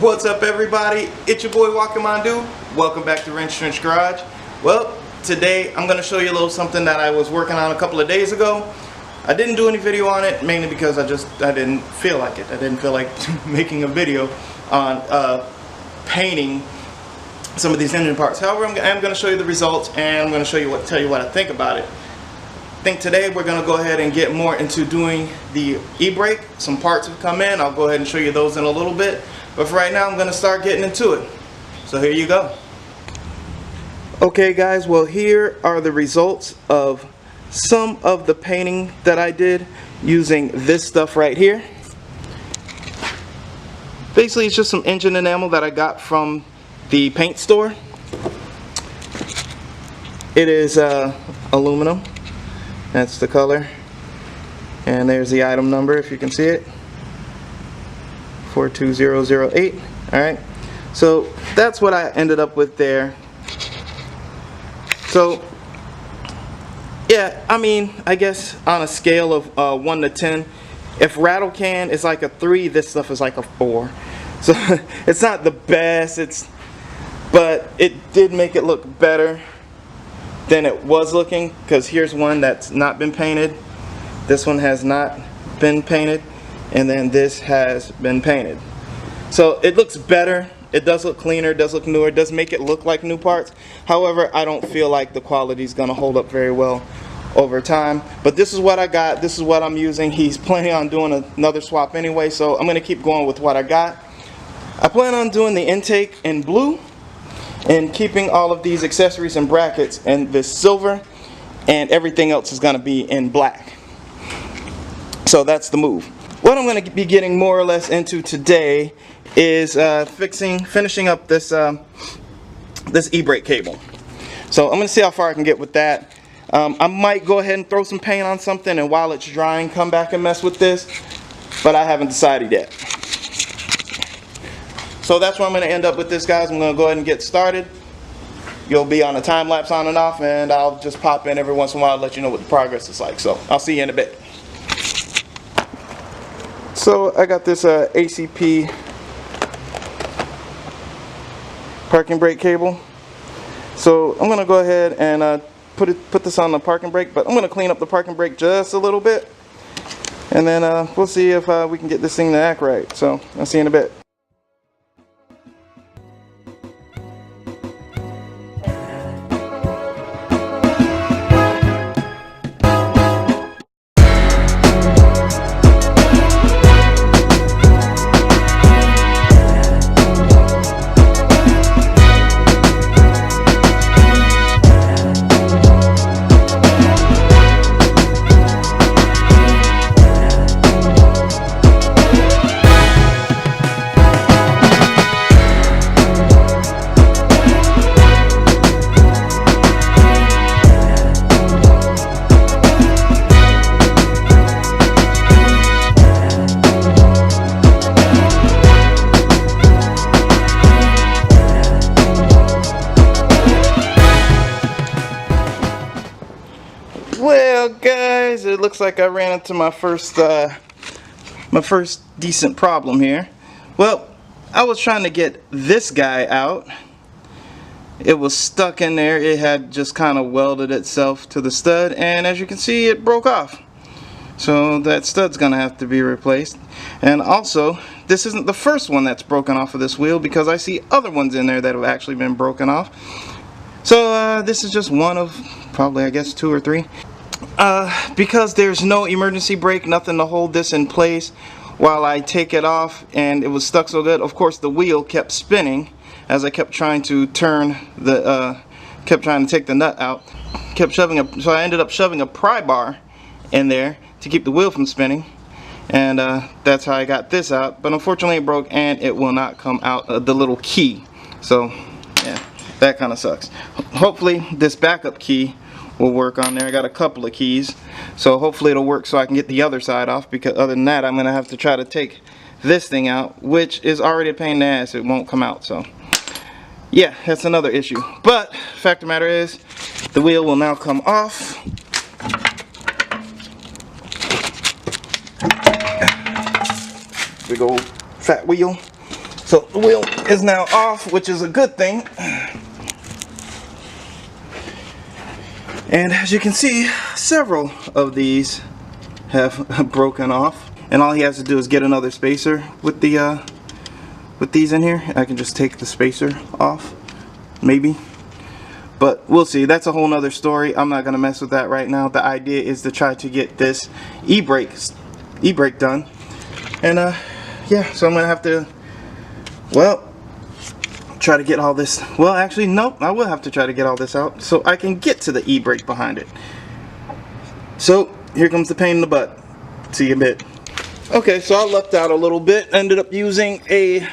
What's up, everybody? It's your boy Wakamandu. Welcome back to Wrenchtrenchers Garage. Well, today I'm going to show you a little something that I was working on a couple of days ago. I didn't do any video on it mainly because I didn't feel like it. I didn't feel like making a video on painting some of these engine parts. However, I'm going to show you the results, and I'm going to tell you what I think about it. I think today we're going to go ahead and get more into doing the e-brake. Some parts have come in. I'll go ahead and show you those in a little bit. But for right now, I'm going to start getting into it. So here you go. Okay guys, well here are the results of some of the painting that I did using this stuff right here. Basically it's just some engine enamel that I got from the paint store. It is aluminum. That's the color. And there's the item number if you can see it. 42008. Alright. So that's what I ended up with there. So yeah, I mean, I guess on a scale of 1 to 10, if rattle can is like a 3, this stuff is like a 4. So it's not the best, but it did make it look better than it was looking, because here's one that's not been painted, this one has not been painted, and then this has been painted. So it looks better, it does look cleaner, it does look newer, it does make it look like new parts. However, I don't feel like the quality is going to hold up very well over time. But this is what I got, this is what I'm using. He's planning on doing another swap anyway, so I'm going to keep going with what I got. I plan on doing the intake in blue and keeping all of these accessories and brackets in this silver, and everything else is going to be in black. So that's the move. What I'm going to be getting more or less into today is finishing up this this e-brake cable. So I'm going to see how far I can get with that. I might go ahead and throw some paint on something, and while it's drying come back and mess with this, but I haven't decided yet. So that's where I'm going to end up with this, guys. I'm going to go ahead and get started. You'll be on a time lapse on and off, and I'll just pop in every once in a while to let you know what the progress is like. So I'll see you in a bit. So I got this ACP parking brake cable. So I'm going to go ahead and put this on the parking brake, but I'm going to clean up the parking brake just a little bit, and then we'll see if we can get this thing to act right. So I'll see you in a bit. Well guys, it looks like I ran into my first decent problem here. Well, I was trying to get this guy out. It was stuck in there. It had just kind of welded itself to the stud, and as you can see, it broke off. So that stud's gonna have to be replaced. And also, this isn't the first one that's broken off of this wheel, because I see other ones in there that have actually been broken off. So this is just one of probably, I guess, 2 or 3. Because there's no emergency brake, nothing to hold this in place while I take it off, and it was stuck so good. Of course, the wheel kept spinning as I kept trying to turn the, kept trying to take the nut out. So I ended up shoving a pry bar in there to keep the wheel from spinning, and that's how I got this out. But unfortunately, it broke, and it will not come out the little key. So yeah, that kind of sucks. Hopefully, this backup key will work on there. I got a couple of keys, so hopefully it'll work so I can get the other side off, because other than that I'm gonna have to try to take this thing out, which is already a pain in the ass. It won't come out. So yeah, that's another issue. But fact of the matter is, the wheel will now come off. Big old fat wheel. So the wheel is now off, which is a good thing. And as you can see, several of these have broken off. And all he has to do is get another spacer with the with these in here. I can just take the spacer off, maybe. But we'll see. That's a whole nother story. I'm not gonna mess with that right now. The idea is to try to get this e-brake done. And yeah, so I'm gonna have to, well, try to get all this. Well, actually, nope. I will have to try to get all this out so I can get to the e-brake behind it. So here comes the pain in the butt. See you in a bit. Okay, so I lucked out a little bit. Ended up using a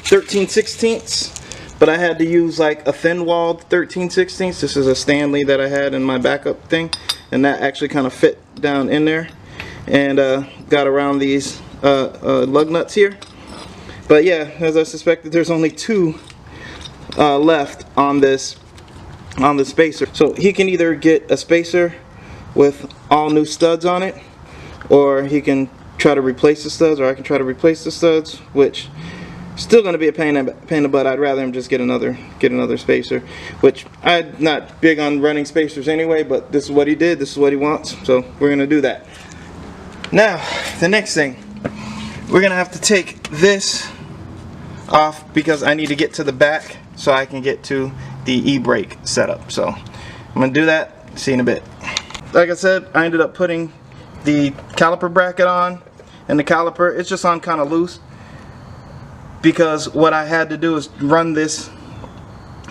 13/16, but I had to use like a thin-walled 13/16. This is a Stanley that I had in my backup thing, and that actually kind of fit down in there, and got around these lug nuts here. But yeah, as I suspected, there's only two left on this spacer. So he can either get a spacer with all new studs on it, or he can try to replace the studs, or I can try to replace the studs, which still going to be a pain in the butt. I'd rather him just get another spacer, which I'm not big on running spacers anyway, but this is what he did, this is what he wants, so we're going to do that. Now, the next thing, we're going to have to take this off because I need to get to the back so I can get to the e-brake setup. So I'm going to do that, see you in a bit. Like I said, I ended up putting the caliper bracket on, and the caliper, it's just on kind of loose, because what I had to do is run this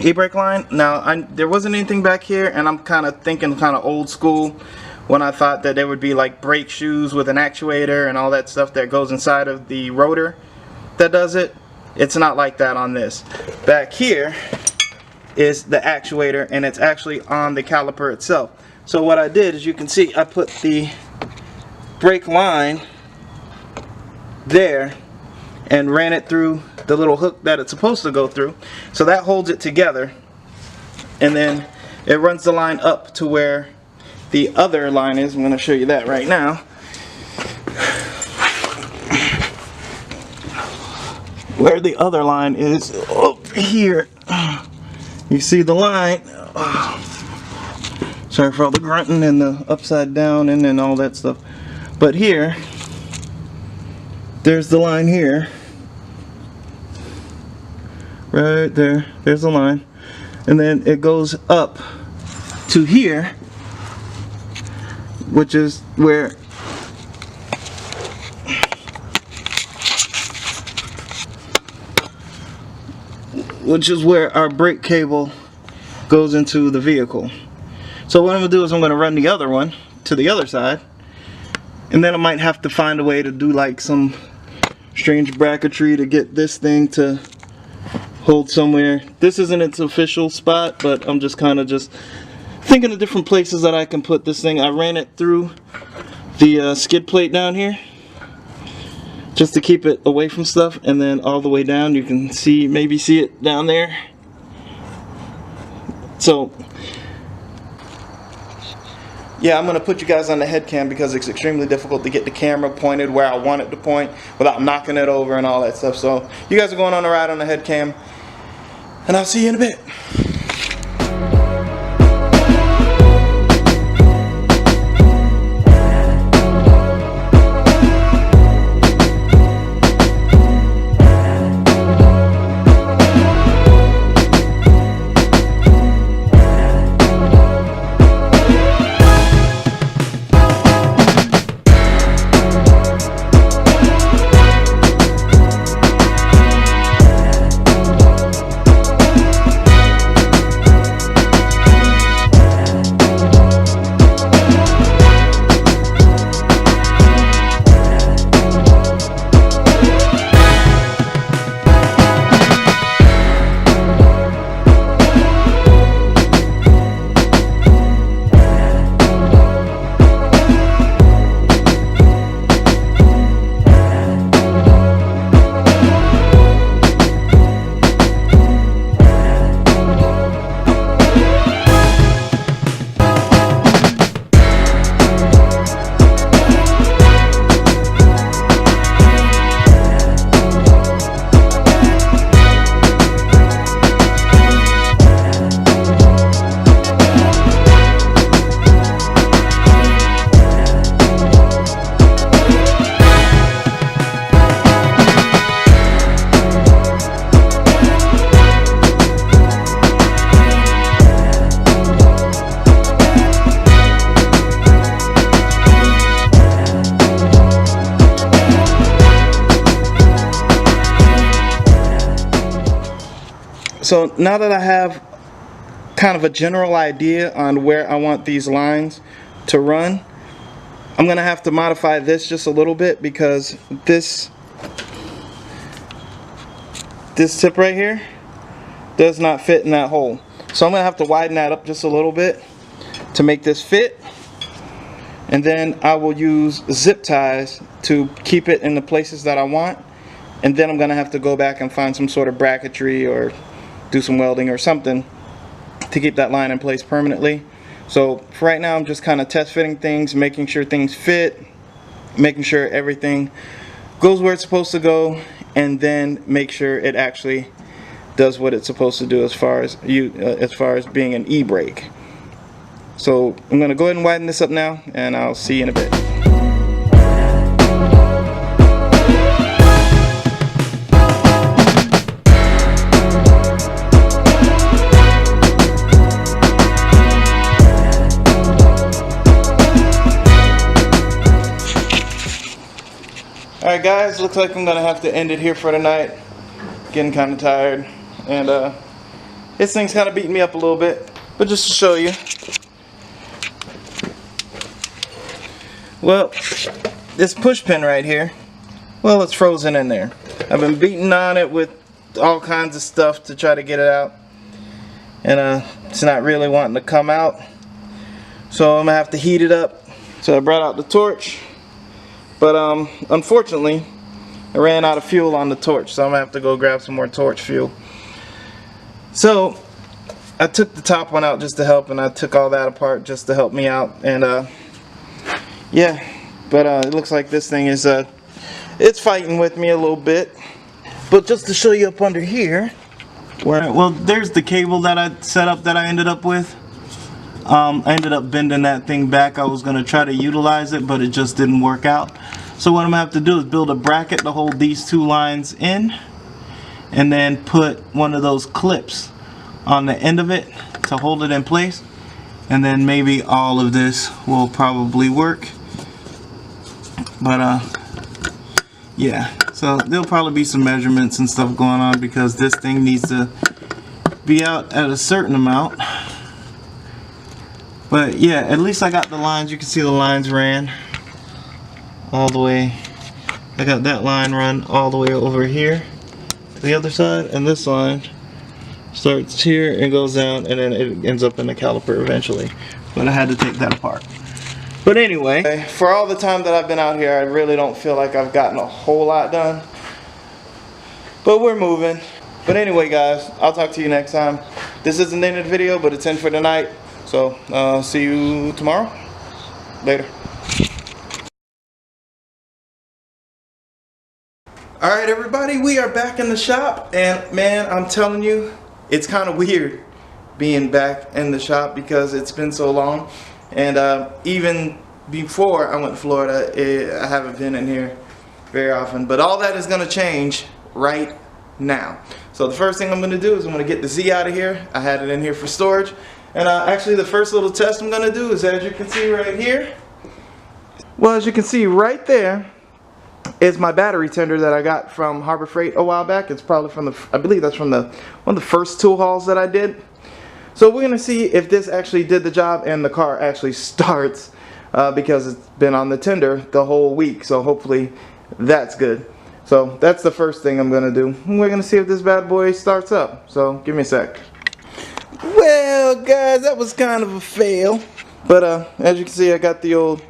e-brake line. Now, there wasn't anything back here, and I'm kind of thinking kind of old school when I thought that there would be like brake shoes with an actuator and all that stuff that goes inside of the rotor that does it. It's not like that on this. Back here is the actuator, and it's actually on the caliper itself. So what I did, as you can see, I put the brake line there and ran it through the little hook that it's supposed to go through. So that holds it together, and then it runs the line up to where the other line is. I'm going to show you that right now. Where the other line is over here. You see the line. Sorry for all the grunting and the upside down and then all that stuff. But here, there's the line here. Right there. There's the line. And then it goes up to here, which is where our brake cable goes into the vehicle. So what I'm going to do is I'm going to run the other one to the other side, and then I might have to find a way to do like some strange bracketry to get this thing to hold somewhere. This isn't its official spot, but I'm just kind of just thinking of different places that I can put this thing. I ran it through the skid plate down here just to keep it away from stuff, and then all the way down. You can see, maybe see it down there. So yeah, I'm going to put you guys on the head cam because it's extremely difficult to get the camera pointed where I want it to point without knocking it over and all that stuff. So you guys are going on a ride on the head cam, and I'll see you in a bit. So now that I have kind of a general idea on where I want these lines to run, I'm gonna have to modify this just a little bit, because this tip right here does not fit in that hole. So I'm gonna have to widen that up just a little bit to make this fit, and then I will use zip ties to keep it in the places that I want, and then I'm gonna have to go back and find some sort of bracketry or do some welding or something to keep that line in place permanently. So for right now, I'm just kind of test fitting things, making sure things fit, making sure everything goes where it's supposed to go, and then make sure it actually does what it's supposed to do as far as being an e-brake. So I'm going to go ahead and widen this up now, and I'll see you in a bit. Alright guys, looks like I'm going to have to end it here for tonight. Getting kind of tired, and this thing's kind of beating me up a little bit, but just to show you. Well, this push pin right here, well, it's frozen in there. I've been beating on it with all kinds of stuff to try to get it out, and it's not really wanting to come out, so I'm gonna have to heat it up. So I brought out the torch, but unfortunately I ran out of fuel on the torch, so I'm gonna have to go grab some more torch fuel. So I took the top one out just to help, and I took all that apart just to help me out, and yeah, but it looks like this thing is it's fighting with me a little bit. But just to show you up under here, well, there's the cable that I set up that I ended up with. I ended up bending that thing back. I was going to try to utilize it, but it just didn't work out. So what I'm going to have to do is build a bracket to hold these two lines in, and then put one of those clips on the end of it to hold it in place. And then maybe all of this will probably work. But yeah, so there'll probably be some measurements and stuff going on, because this thing needs to be out at a certain amount. But yeah, at least I got the lines. You can see the lines ran all the way. I got that line run all the way over here to the other side, and this line starts here and goes down, and then it ends up in the caliper eventually. But I had to take that apart. But anyway, for all the time that I've been out here, I really don't feel like I've gotten a whole lot done. But we're moving. But anyway guys, I'll talk to you next time. This isn't the end of the video, but it's in for tonight. So see you tomorrow. Later. Alright everybody, we are back in the shop, and man, I'm telling you, it's kind of weird being back in the shop because it's been so long. And even before I went to Florida, I haven't been in here very often. But all that is going to change right now. So the first thing I'm going to do is I'm going to get the Z out of here. I had it in here for storage. And actually the first little test I'm going to do is, as you can see right here. Well, as you can see right there is my battery tender that I got from Harbor Freight a while back. It's probably from the, I believe that's from one of the first tool hauls that I did. So we're going to see if this actually did the job and the car actually starts, because it's been on the tender the whole week. So hopefully that's good. So that's the first thing I'm going to do. We're going to see if this bad boy starts up. So give me a sec. Well guys, that was kind of a fail. But as you can see, I got the old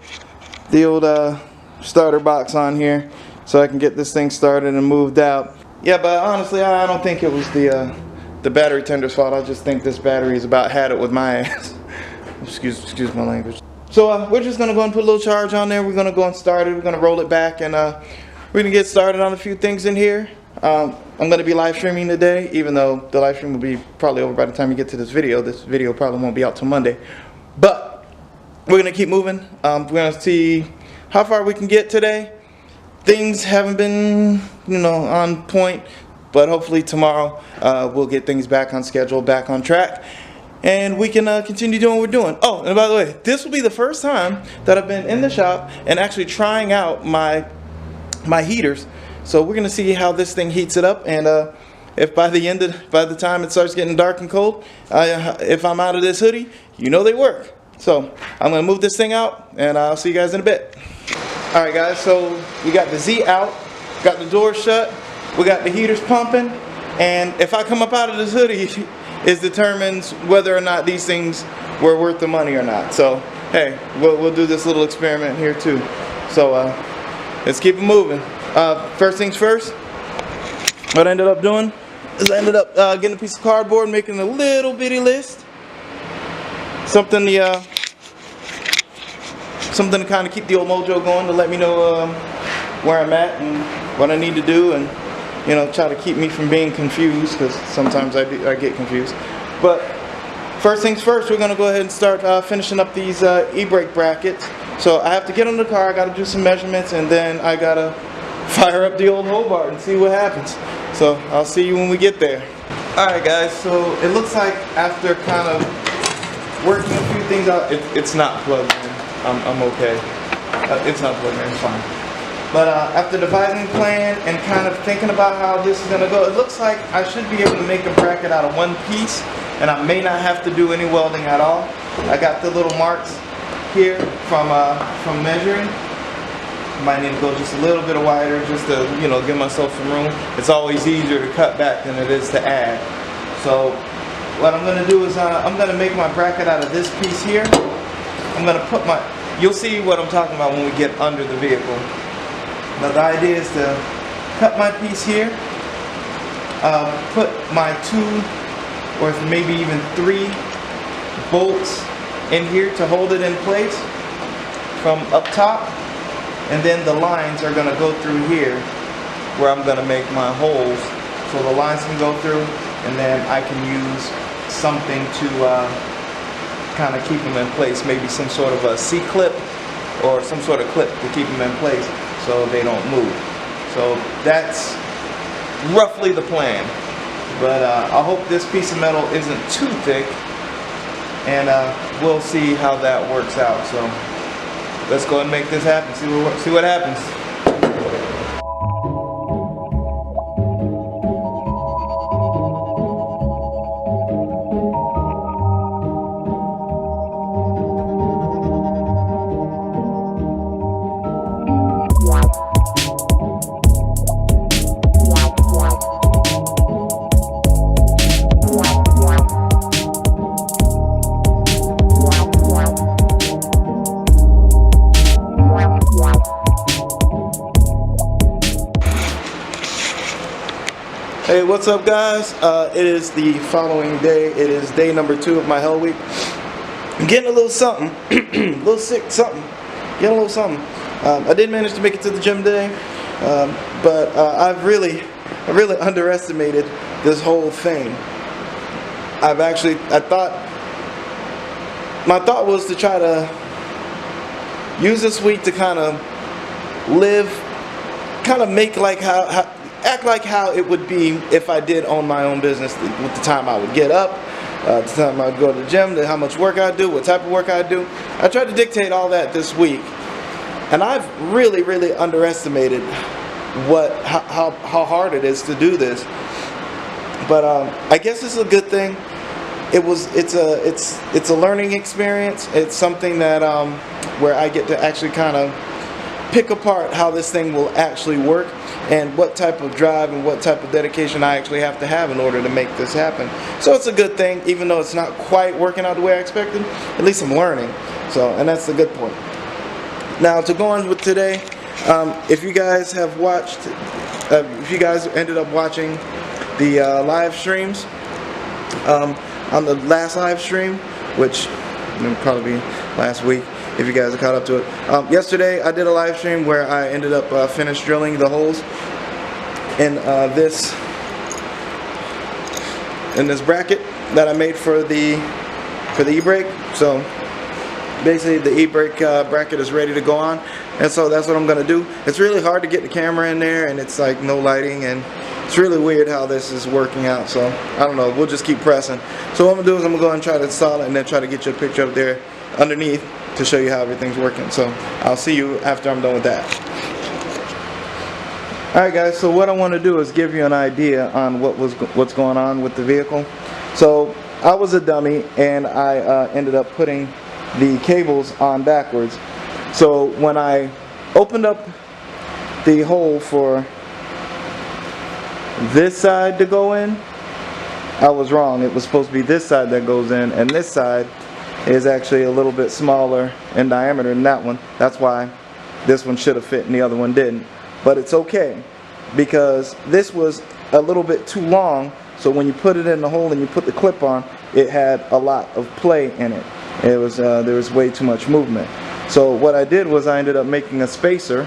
starter box on here so I can get this thing started and moved out. Yeah, but honestly I don't think it was the battery tender's fault. I just think this battery's about had it with my ass. excuse my language. So we're just gonna go and put a little charge on there. We're gonna go and start it. We're gonna roll it back, and we're gonna get started on a few things in here. I'm gonna be live streaming today, even though the live stream will be probably over by the time you get to this video. This video probably won't be out till Monday. But we're gonna keep moving. We're gonna see how far we can get today. Things haven't been, on point. But hopefully tomorrow we'll get things back on schedule, back on track, and we can continue doing what we're doing. Oh, and by the way, this will be the first time that I've been in the shop and actually trying out my heaters. So we're gonna see how this thing heats it up, and if by the time it starts getting dark and cold, if I'm out of this hoodie, you know they work. So I'm gonna move this thing out, and I'll see you guys in a bit. All right, guys. So we got the Z out, got the door shut, we got the heaters pumping, and if I come up out of this hoodie, it determines whether or not these things were worth the money or not. So hey, we'll do this little experiment here too. So let's keep it moving. First things first. What I ended up doing is I ended up getting a piece of cardboard, making a little bitty list. Something to kind of keep the old mojo going, to let me know where I'm at and what I need to do, and you know, try to keep me from being confused, because sometimes I get confused. But first things first, we're gonna go ahead and start finishing up these e-brake brackets. So I have to get on the car, I gotta do some measurements, and then I gotta fire up the old Hobart and see what happens. So I'll see you when we get there. Alright guys, so it looks like after kind of working a few things out, it's not plugged in. I'm okay. It's not plugged in, it's fine. But after devising a plan and kind of thinking about how this is going to go, it looks like I should be able to make a bracket out of one piece, and I may not have to do any welding at all. I got the little marks here from measuring. Might need to go just a little bit wider, just to, you know, give myself some room. It's always easier to cut back than it is to add. So what I'm going to do is I'm going to make my bracket out of this piece here. I'm going to put my, you'll see what I'm talking about when we get under the vehicle. But the idea is to cut my piece here, put my 2 or maybe even 3 bolts in here to hold it in place from up top. And then the lines are going to go through here where I'm going to make my holes. So the lines can go through, and then I can use something to kind of keep them in place. Maybe some sort of a C-clip or some sort of clip to keep them in place so they don't move. So that's roughly the plan. But I hope this piece of metal isn't too thick, and we'll see how that works out. So let's go and make this happen, see what happens. Hey, what's up guys? It is the following day. It is day number 2 of my hell week. I'm getting a little something, a little sick, something. Getting a little something. I did manage to make it to the gym today, but I really underestimated this whole thing. My thought was to try to use this week to kind of make like act like how it would be if I did own my own business, with the time I would get up, the time I would go to the gym, how much work I'd do, what type of work I'd do. I tried to dictate all that this week, and I've really underestimated how hard it is to do this. But I guess it's a good thing. It's a learning experience. It's something that where I get to actually kind of pick apart how this thing will actually work, and what type of drive and what type of dedication I actually have to have in order to make this happen. So it's a good thing, even though it's not quite working out the way I expected. At least I'm learning. So, and that's the good point. Now to go on with today, if you guys have watched, if you guys ended up watching the live streams, on the last live stream, which will probably be last week, if you guys are caught up to it. Yesterday I did a live stream where I ended up finished drilling the holes in this bracket that I made for the e-brake. So basically the e-brake bracket is ready to go on, and so that's what I'm gonna do. It's really hard to get the camera in there, and it's like no lighting, and it's really weird how this is working out. So I don't know, we'll just keep pressing. So what I'm gonna do is I'm gonna go and try to install it, and then try to get you a picture up there underneath to show you how everything's working. So I'll see you after I'm done with that. Alright guys, so what I want to do is give you an idea on what's going on with the vehicle. So I was a dummy and I ended up putting the cables on backwards. So when I opened up the hole for this side to go in, I was wrong. It was supposed to be this side that goes in, and this side is actually a little bit smaller in diameter than that one. That's why this one should have fit and the other one didn't. But it's okay, because this was a little bit too long, so when you put it in the hole and you put the clip on, it had a lot of play in it. It was there was way too much movement. So what I did was I ended up making a spacer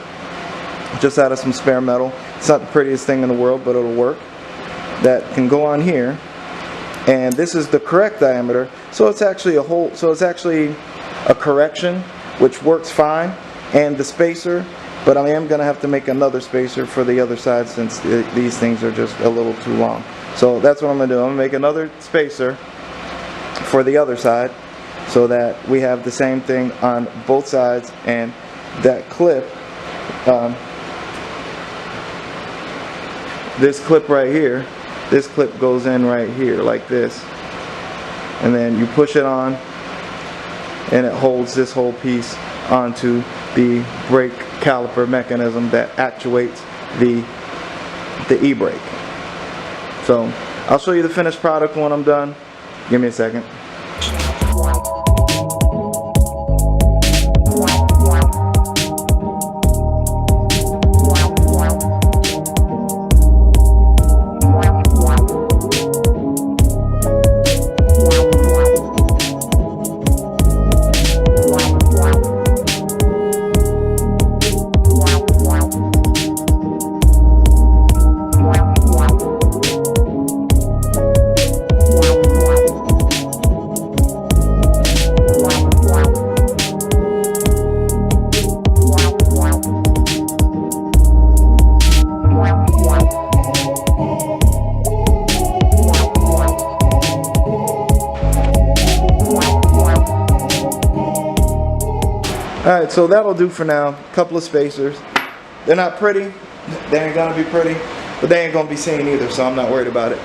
just out of some spare metal. It's not the prettiest thing in the world, but it'll work. That can go on here, and this is the correct diameter. So it's actually a hole. So it's actually a correction, which works fine, and the spacer. But I am going to have to make another spacer for the other side since these things are just a little too long. So that's what I'm going to do. I'm going to make another spacer for the other side so that we have the same thing on both sides, and that clip, this clip right here, this clip goes in right here like this, and then you push it on and it holds this whole piece onto the brake caliper mechanism that actuates the e-brake. So I'll show you the finished product when I'm done. Give me a second. Alright, so that'll do for now. A couple of spacers. They're not pretty. They ain't gonna be pretty. But they ain't gonna be seen either, so I'm not worried about it.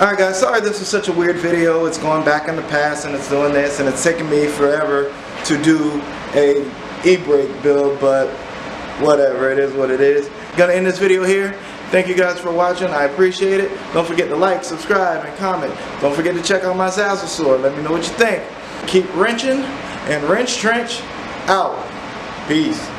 Alright guys, sorry this was such a weird video. It's going back in the past and it's doing this, and it's taking me forever to do a e-brake build, but whatever, it is what it is. Gonna end this video here. Thank you guys for watching. I appreciate it. Don't forget to like, subscribe, and comment. Don't forget to check out my Zazzle store. Let me know what you think. Keep wrenching, and Wrench Trench out. Peace.